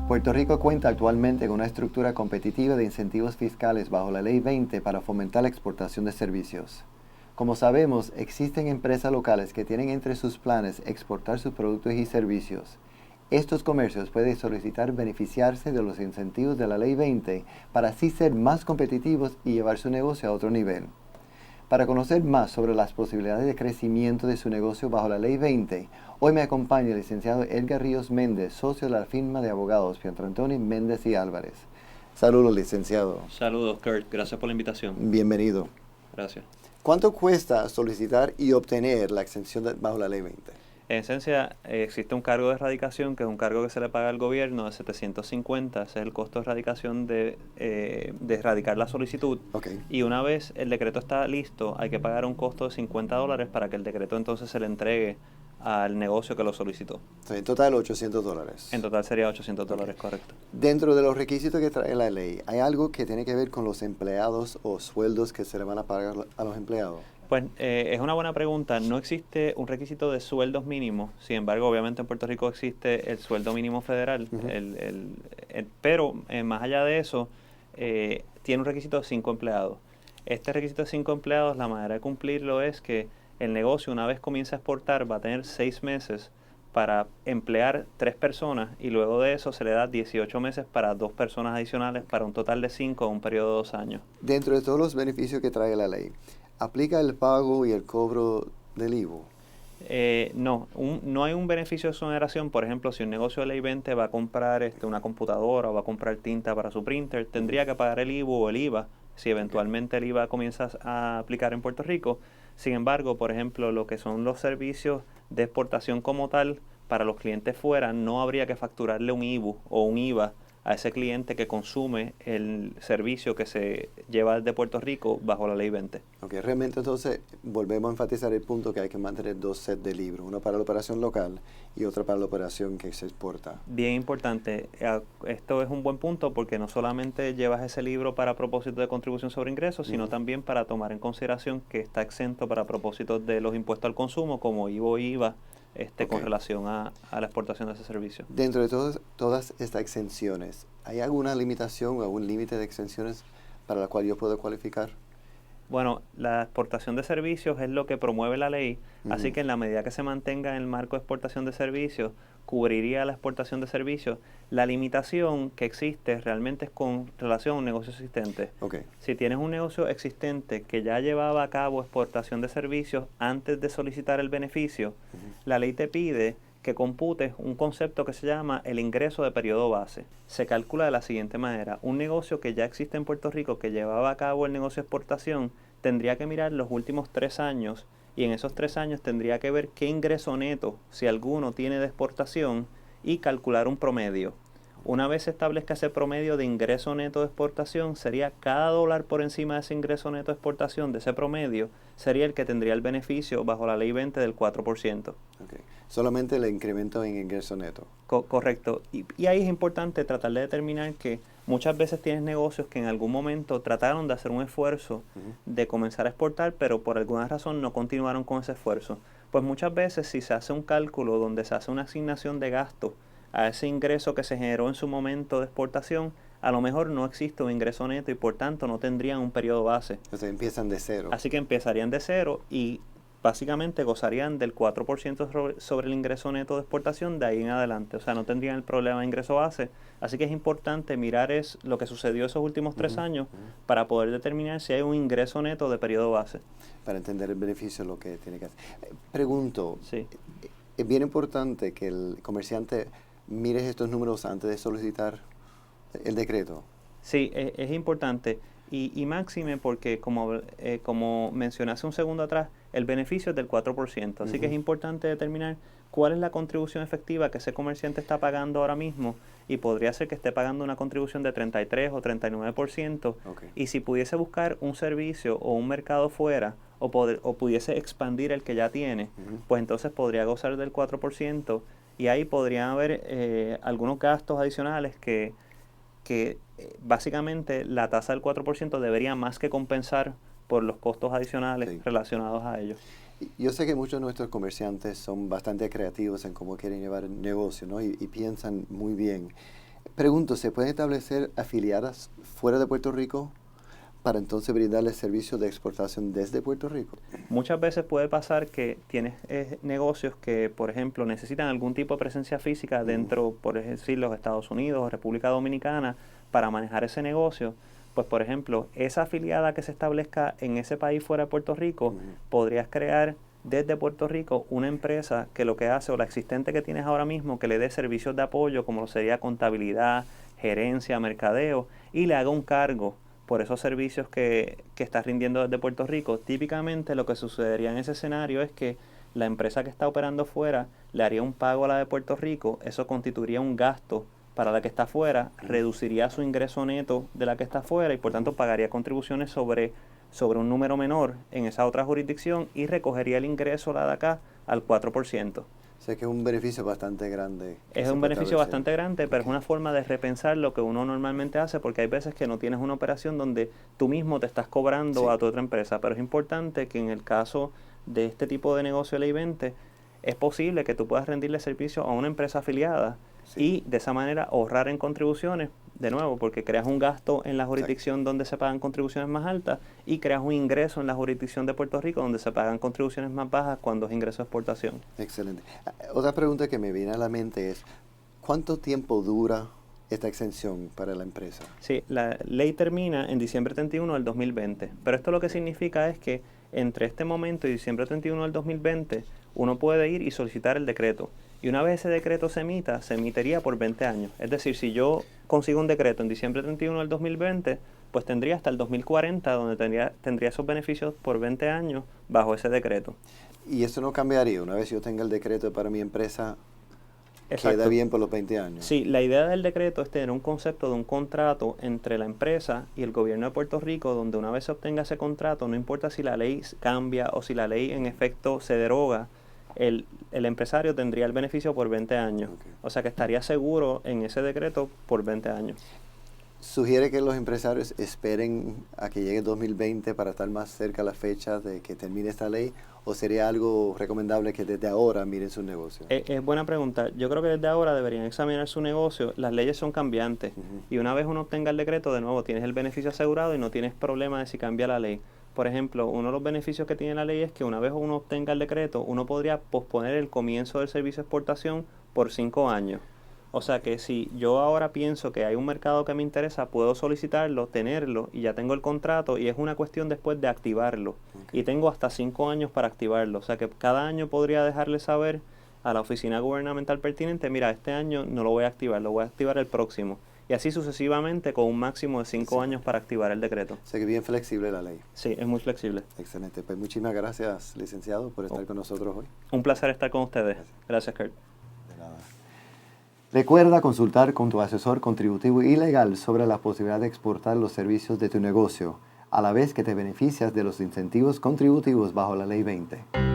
Puerto Rico cuenta actualmente con una estructura competitiva de incentivos fiscales bajo la Ley 20 para fomentar la exportación de servicios. Como sabemos, existen empresas locales que tienen entre sus planes exportar sus productos y servicios. Estos comercios pueden solicitar beneficiarse de los incentivos de la Ley 20 para así ser más competitivos y llevar su negocio a otro nivel. Para conocer más sobre las posibilidades de crecimiento de su negocio bajo la Ley 20, hoy me acompaña el licenciado Edgar Ríos Méndez, socio de la firma de abogados Pietrantonio Méndez y Álvarez. Saludos, licenciado. Saludos, Kurt. Gracias por la invitación. Bienvenido. Gracias. ¿Cuánto cuesta solicitar y obtener la exención bajo la Ley 20? En esencia, existe un cargo de erradicación, que es un cargo que se le paga al gobierno de 750. Ese es el costo de erradicación de erradicar la solicitud. Okay. Y una vez el decreto está listo, hay que pagar un costo de $50 para que el decreto entonces se le entregue al negocio que lo solicitó. O sea, en total $800. En total sería $800, Okay. Correcto. Dentro de los requisitos que trae la ley, ¿hay algo que tiene que ver con los empleados o sueldos que se le van a pagar a los empleados? Pues es una buena pregunta. No existe un requisito de sueldos mínimos. Sin embargo, obviamente en Puerto Rico existe el sueldo mínimo federal. Pero más allá de eso, tiene un requisito de 5 empleados. Este requisito de 5 empleados, la manera de cumplirlo es que el negocio, una vez comienza a exportar, va a tener 6 meses para emplear 3 personas y luego de eso se le da 18 meses para 2 personas adicionales para un total de 5 en un periodo de 2 años. Dentro de todos los beneficios que trae la ley, ¿aplica el pago y el cobro del IVU? No hay un beneficio de exoneración. Por ejemplo, si un negocio de Ley 20 va a comprar una computadora o va a comprar tinta para su printer, tendría que pagar el IVU o el IVA si eventualmente el IVA comienza a aplicar en Puerto Rico. Sin embargo, por ejemplo, lo que son los servicios de exportación como tal, para los clientes fuera, no habría que facturarle un IVU o un IVA a ese cliente que consume el servicio que se lleva de Puerto Rico bajo la Ley 20. Ok, realmente entonces volvemos a enfatizar el punto que hay que mantener 2 sets de libros, uno para la operación local y otro para la operación que se exporta. Bien importante, esto es un buen punto porque no solamente llevas ese libro para propósito de contribución sobre ingresos, sino también para tomar en consideración que está exento para propósitos de los impuestos al consumo como IVO y IVA. Con relación a la exportación de ese servicio. Dentro de todas estas exenciones, ¿hay alguna limitación o algún límite de exenciones para la cual yo puedo cualificar? Bueno, la exportación de servicios es lo que promueve la ley, así que en la medida que se mantenga en el marco de exportación de servicios, cubriría la exportación de servicios. La limitación que existe realmente es con relación a un negocio existente. Okay. Si tienes un negocio existente que ya llevaba a cabo exportación de servicios antes de solicitar el beneficio, la ley te pide que computes un concepto que se llama el ingreso de periodo base. Se calcula de la siguiente manera: un negocio que ya existe en Puerto Rico que llevaba a cabo el negocio de exportación tendría que mirar los últimos 3 años y en esos 3 años tendría que ver qué ingreso neto, si alguno, tiene de exportación y calcular un promedio. Una vez se establezca ese promedio de ingreso neto de exportación, sería cada dólar por encima de ese ingreso neto de exportación, de ese promedio, sería el que tendría el beneficio bajo la ley 20 del 4%. Okay. Solamente el incremento en ingreso neto. Correcto. Y ahí es importante tratar de determinar que muchas veces tienes negocios que en algún momento trataron de hacer un esfuerzo de comenzar a exportar, pero por alguna razón no continuaron con ese esfuerzo. Pues muchas veces si se hace un cálculo donde se hace una asignación de gasto a ese ingreso que se generó en su momento de exportación, a lo mejor no existe un ingreso neto y por tanto no tendrían un periodo base. Entonces empiezan de cero. Así que empezarían de cero y básicamente gozarían del 4% sobre el ingreso neto de exportación de ahí en adelante. O sea, no tendrían el problema de ingreso base. Así que es importante mirar lo que sucedió esos últimos 3 años para poder determinar si hay un ingreso neto de periodo base. Para entender el beneficio, lo que tiene que hacer. Pregunto, sí. Es bien importante que el comerciante mire estos números antes de solicitar el decreto. Sí, es importante. Y máxime porque, como mencioné hace un segundo atrás, el beneficio es del 4%. Así que es importante determinar cuál es la contribución efectiva que ese comerciante está pagando ahora mismo y podría ser que esté pagando una contribución de 33 o 39%. Y si pudiese buscar un servicio o un mercado fuera o pudiese expandir el que ya tiene, pues entonces podría gozar del 4% y ahí podrían haber algunos gastos adicionales que básicamente la tasa del 4% debería más que compensar por los costos adicionales relacionados a ellos. Yo sé que muchos de nuestros comerciantes son bastante creativos en cómo quieren llevar el negocio, ¿no? Y piensan muy bien. Pregunto, ¿se pueden establecer afiliadas fuera de Puerto Rico para entonces brindarles servicios de exportación desde Puerto Rico? Muchas veces puede pasar que tienes negocios que, por ejemplo, necesitan algún tipo de presencia física dentro, por decir, los Estados Unidos o República Dominicana para manejar ese negocio. Pues, por ejemplo, esa afiliada que se establezca en ese país fuera de Puerto Rico, podrías crear desde Puerto Rico una empresa que lo que hace, o la existente que tienes ahora mismo, que le dé servicios de apoyo como lo sería contabilidad, gerencia, mercadeo, y le haga un cargo por esos servicios que estás rindiendo desde Puerto Rico. Típicamente lo que sucedería en ese escenario es que la empresa que está operando fuera le haría un pago a la de Puerto Rico, eso constituiría un gasto para la que está fuera, reduciría su ingreso neto de la que está fuera y por tanto pagaría contribuciones sobre un número menor en esa otra jurisdicción y recogería el ingreso la de acá al 4%. O sea que es un beneficio bastante grande. Es un beneficio bastante grande, pero es una forma de repensar lo que uno normalmente hace, porque hay veces que no tienes una operación donde tú mismo te estás cobrando a tu otra empresa, pero es importante que en el caso de este tipo de negocio Ley 20, es posible que tú puedas rendirle servicio a una empresa afiliada y de esa manera ahorrar en contribuciones, de nuevo, porque creas un gasto en la jurisdicción donde se pagan contribuciones más altas y creas un ingreso en la jurisdicción de Puerto Rico donde se pagan contribuciones más bajas cuando es ingreso de exportación. Excelente. Otra pregunta que me viene a la mente es, ¿cuánto tiempo dura esta exención para la empresa? Sí, la ley termina en diciembre 31 del 2020, pero esto lo que significa es que entre este momento y diciembre 31 del 2020, uno puede ir y solicitar el decreto. Y una vez ese decreto se emita, se emitiría por 20 años. Es decir, si yo consigo un decreto en diciembre 31 del 2020, pues tendría hasta el 2040, donde tendría esos beneficios por 20 años bajo ese decreto. ¿Y eso no cambiaría? Una vez yo tenga el decreto para mi empresa, Exacto. ¿queda bien por los 20 años? Sí, la idea del decreto es tener un concepto de un contrato entre la empresa y el gobierno de Puerto Rico, donde una vez se obtenga ese contrato, no importa si la ley cambia o si la ley en efecto se deroga, el empresario tendría el beneficio por 20 años. Okay. O sea que estaría seguro en ese decreto por 20 años. ¿Sugiere que los empresarios esperen a que llegue 2020 para estar más cerca a la fecha de que termine esta ley? ¿O sería algo recomendable que desde ahora miren su negocio? Es buena pregunta. Yo creo que desde ahora deberían examinar su negocio. Las leyes son cambiantes. Y una vez uno obtenga el decreto, de nuevo, tienes el beneficio asegurado y no tienes problema de si cambia la ley. Por ejemplo, uno de los beneficios que tiene la ley es que una vez uno obtenga el decreto, uno podría posponer el comienzo del servicio de exportación por 5 años. O sea que si yo ahora pienso que hay un mercado que me interesa, puedo solicitarlo, tenerlo y ya tengo el contrato y es una cuestión después de activarlo. Okay. Y tengo hasta 5 años para activarlo. O sea que cada año podría dejarle saber a la oficina gubernamental pertinente, mira, este año no lo voy a activar, lo voy a activar el próximo. Y así sucesivamente con un máximo de 5 años para activar el decreto. O sea que bien flexible la ley. Sí, es muy flexible. Excelente. Pues muchísimas gracias, licenciado, por estar con nosotros hoy. Un placer estar con ustedes. Gracias, Kurt. De nada. Recuerda consultar con tu asesor contributivo y legal sobre la posibilidad de exportar los servicios de tu negocio, a la vez que te beneficias de los incentivos contributivos bajo la Ley 20.